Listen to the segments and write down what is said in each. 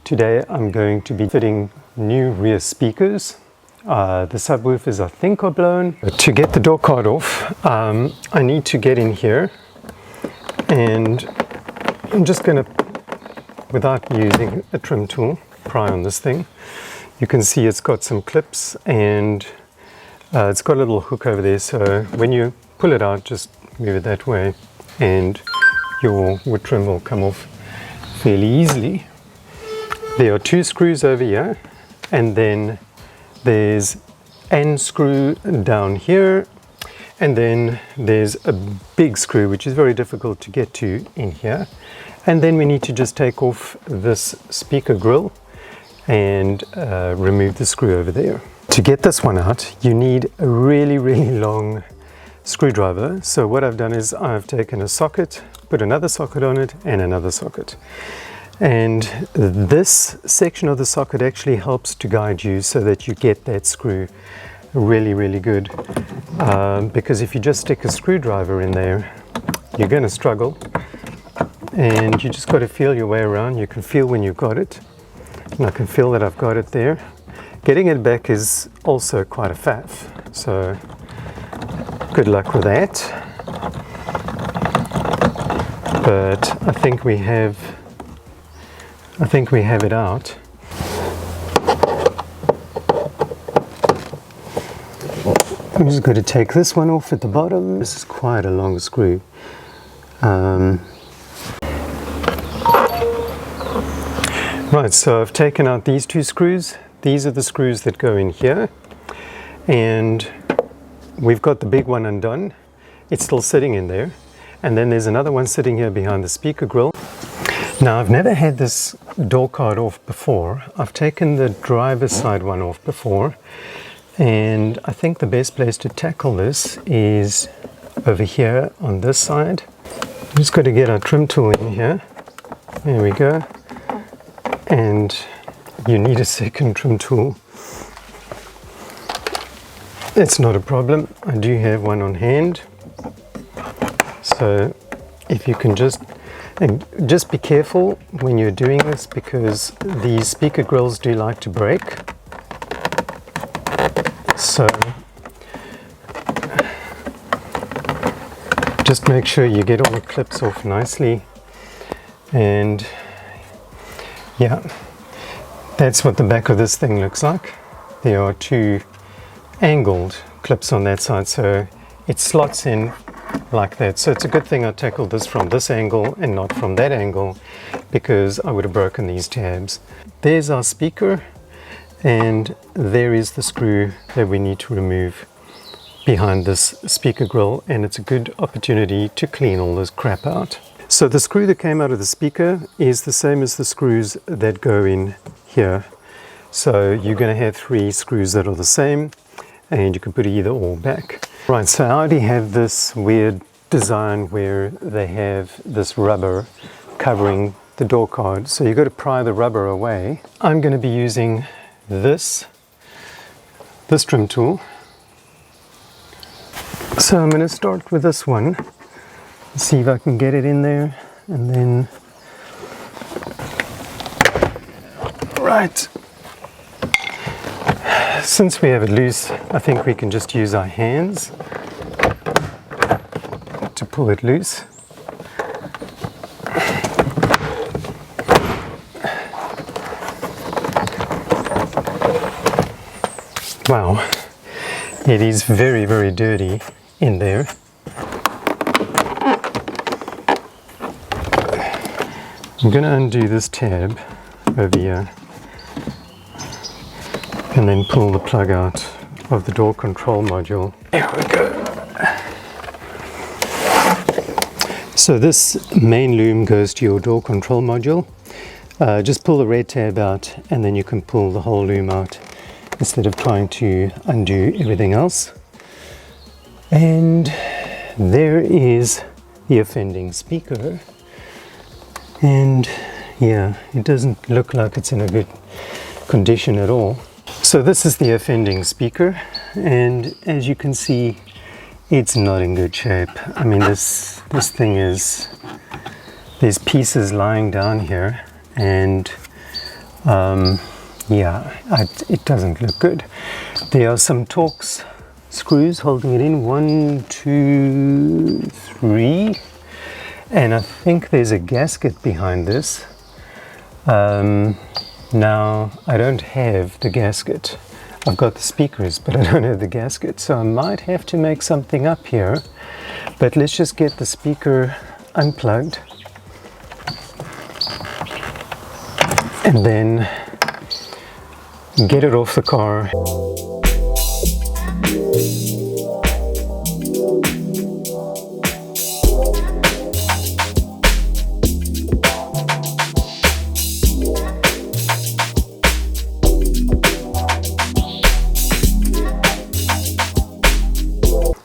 Today I'm going to be fitting new rear speakers. The subwoofers I think are blown. To get the door card off, I need to get in here, and I'm just going to, without using a trim tool, pry on this thing. You can see it's got some clips and it's got a little hook over there, so when you pull it out, just move it that way and your wood trim will come off fairly easily. There are two screws over here, and then there's an screw down here, and then there's a big screw which is very difficult to get to in here, and then we need to just take off this speaker grill and remove the screw over there. To get this one out, you need a really long screwdriver. So what I've done is I've taken a socket, put another socket on it and another socket. And this section of the socket actually helps to guide you so that you get that screw really good. Because if you just stick a screwdriver in there, you're going to struggle. And you just got to feel your way around. You can feel when you've got it. And I can feel that I've got it there. Getting it back is also quite a faff. So good luck with that. But I think we have it out. I'm just going to take this one off at the bottom. This is quite a long screw. Right, so I've taken out these two screws. These are the screws that go in here. And we've got the big one undone. It's still sitting in there. And then there's another one sitting here behind the speaker grill. Now, I've never had this door card off before. I've taken the driver's side one off before, and I think the best place to tackle this is over here on this side. I'm just going to get our trim tool in here. There we go. And you need a second trim tool. It's not a problem. I do have one on hand. So if you can just be careful when you're doing this, because these speaker grills do like to break. So just make sure you get all the clips off nicely. And yeah, that's what the back of this thing looks like. There are two angled clips on that side, so it slots in like that. So it's a good thing I tackled this from this angle and not from that angle, because I would have broken these tabs. There's our speaker, and there is the screw that we need to remove behind this speaker grill, and it's a good opportunity to clean all this crap out. So the screw that came out of the speaker is the same as the screws that go in here. So you're going to have three screws that are the same, and you can put either or back. Right, so Audi have this weird design where they have this rubber covering the door card. So you've got to pry the rubber away. I'm going to be using this trim tool. So I'm going to start with this one. See if I can get it in there, and then right. Since we have it loose, I think we can just use our hands to pull it loose. Wow, it is very dirty in there. I'm going to undo this tab over here and then pull the plug out of the door control module. There we go. So this main loom goes to your door control module. Just pull the red tab out, and then you can pull the whole loom out instead of trying to undo everything else. And there is the offending speaker. And yeah, it doesn't look like it's in a good condition at all. So this is the offending speaker, and as you can see, it's not in good shape. I mean, this thing is, there's pieces lying down here, and It doesn't look good. There are some Torx screws holding it in, 1, 2, 3, and I think there's a gasket behind this. Now I don't have the gasket. I've got the speakers, but I don't have the gasket, so I might have to make something up here. But let's just get the speaker unplugged and then get it off the car.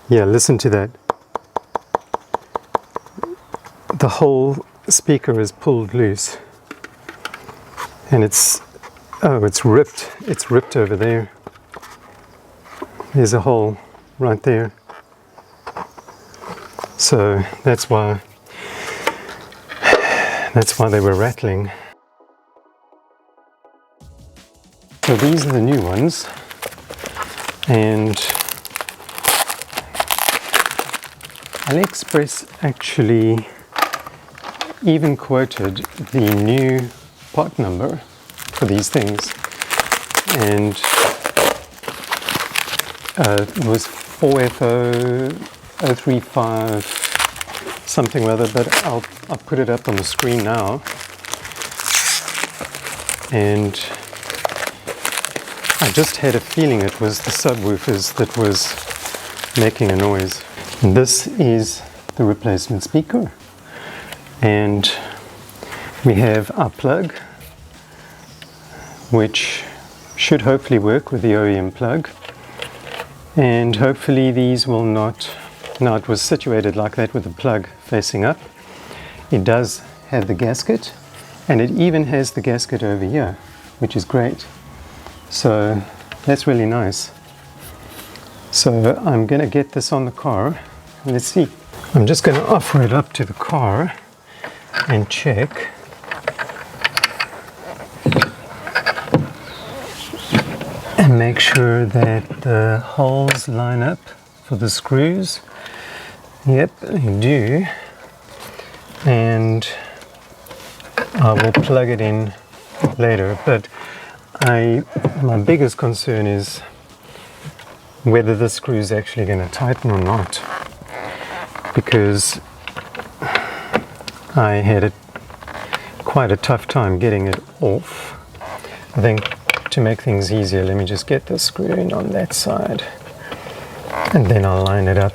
Yeah, listen to that. The whole speaker is pulled loose. And it's ripped. It's ripped over there. There's a hole right there. So that's why they were rattling. So these are the new ones. And AliExpress actually even quoted the new part number for these things, and it was 4FO035 something or other, but I'll put it up on the screen now. And I just had a feeling it was the subwoofers that was making a noise. And this is the replacement speaker, and we have our plug, which should hopefully work with the OEM plug, and hopefully these will not. Now it was situated like that with the plug facing up. It does have the gasket, and it even has the gasket over here, which is great. So that's really nice. So I'm going to get this on the car. Let's see. I'm just going to offer it up to the car and check. And make sure that the holes line up for the screws. Yep, they do. And I will plug it in later. But my biggest concern is whether the screw is actually going to tighten or not, because I had quite a tough time getting it off. I think to make things easier, let me just get the screw in on that side, and then I'll line it up.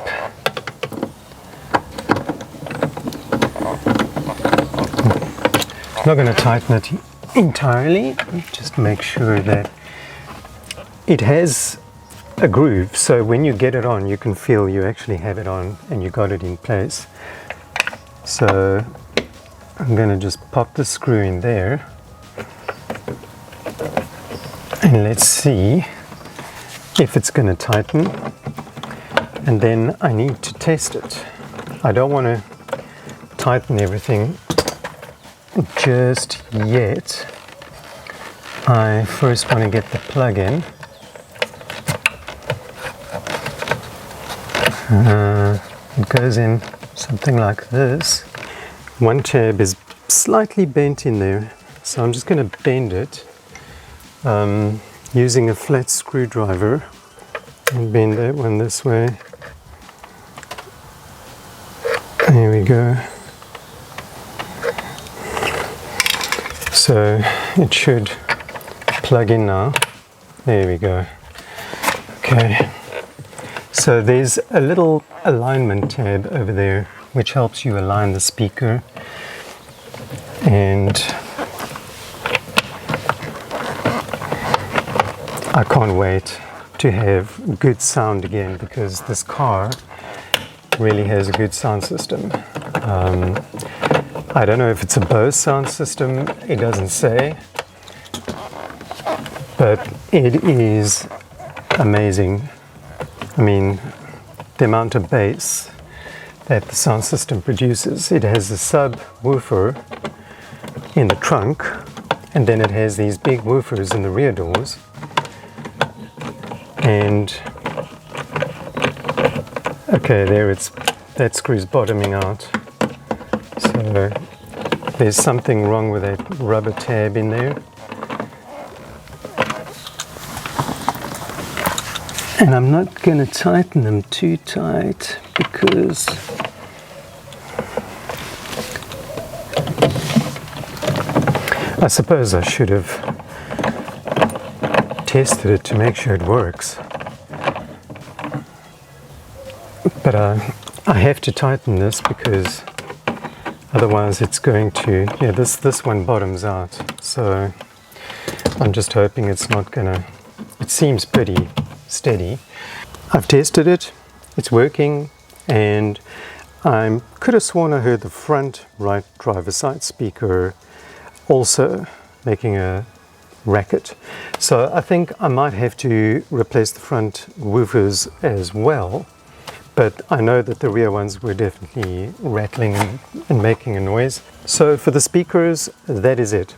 I'm not going to tighten it entirely, just make sure that it has a groove, so when you get it on you can feel you actually have it on and you got it in place. So I'm going to just pop the screw in there, and let's see if it's going to tighten, and then I need to test it. I don't want to tighten everything just yet. I first want to get the plug in. It goes in something like this. One tab is slightly bent in there, so I'm just going to bend it using a flat screwdriver and bend that one this way. There we go. So it should plug in now. There we go. Okay. So there's a little alignment tab over there which helps you align the speaker, and I can't wait to have good sound again, because this car really has a good sound system. I don't know if it's a Bose sound system, it doesn't say, but it is amazing. I mean, the amount of bass that the sound system produces. It has a subwoofer in the trunk, and then it has these big woofers in the rear doors, and okay, there that screw's bottoming out, so there's something wrong with that rubber tab in there. And I'm not going to tighten them too tight because I suppose I should have tested it to make sure it works. But I have to tighten this because otherwise it's going to, yeah, this one bottoms out. So I'm just hoping it's not gonna, it seems pretty steady. I've tested it, it's working, and I could have sworn I heard the front right driver's side speaker also making a racket. So I think I might have to replace the front woofers as well. But I know that the rear ones were definitely rattling and making a noise. So for the speakers, that is it.